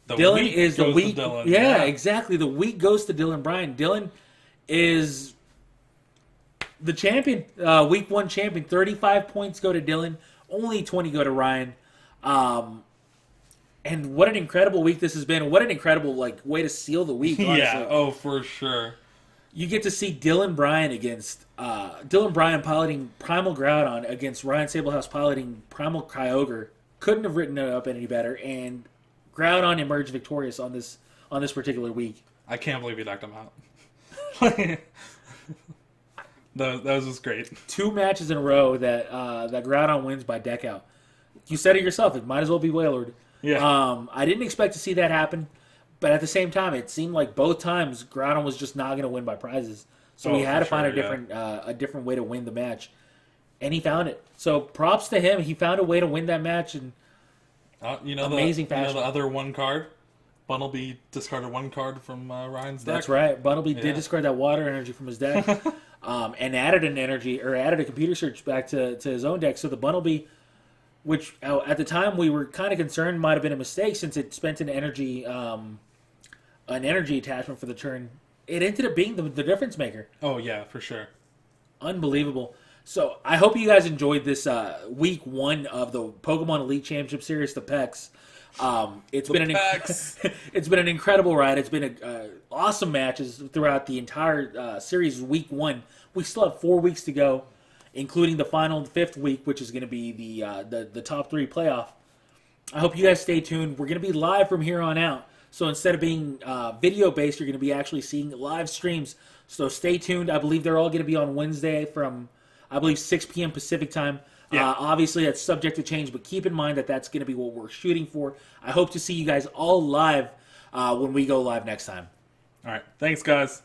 The Dylan week is the goes week. to Dylan. Yeah, exactly. The week goes to Dylan Bryan. Dylan is the champion. Week 1 champion. 35 points go to Dylan. Only 20 go to Ryan. And what an incredible week this has been. What an incredible way to seal the week. Honestly. Yeah. Oh, for sure. You get to see Dylan Bryan against Dylan Bryan piloting Primal Groudon against Ryan Sabelhaus piloting Primal Kyogre. Couldn't have written it up any better, and Groudon emerged victorious on this particular week. I can't believe he knocked him out. that was just great. 2 matches in a row that that Groudon wins by deck out. You said it yourself. It might as well be Wailord. Yeah. I didn't expect to see that happen, but at the same time, it seemed like both times Groudon was just not going to win by prizes. So he had to find a different way to win the match, and he found it. So props to him. He found a way to win that match, and amazing fashion. The other one card, Bunnelby discarded 1 card from Ryan's deck. That's right. Bunnelby did discard that water energy from his deck, and added a computer search back to his own deck. So the Bunnelby, which at the time we were kind of concerned might have been a mistake since it spent an energy attachment for the turn. It ended up being the difference maker. Oh yeah, for sure. Unbelievable. So I hope you guys enjoyed this week 1 of the Pokemon Elite Championship Series, the PEX. It's been an incredible ride. It's been awesome matches throughout the entire series. Week 1, we still have 4 weeks to go, including the final 5th week, which is going to be the top 3 playoff. I hope you guys stay tuned. We're going to be live from here on out. So instead of being video based, you're going to be actually seeing live streams. So stay tuned. I believe they're all going to be on Wednesday from 6 p.m. Pacific time. Yeah. Obviously, that's subject to change, but keep in mind that that's going to be what we're shooting for. I hope to see you guys all live when we go live next time. All right. Thanks, guys.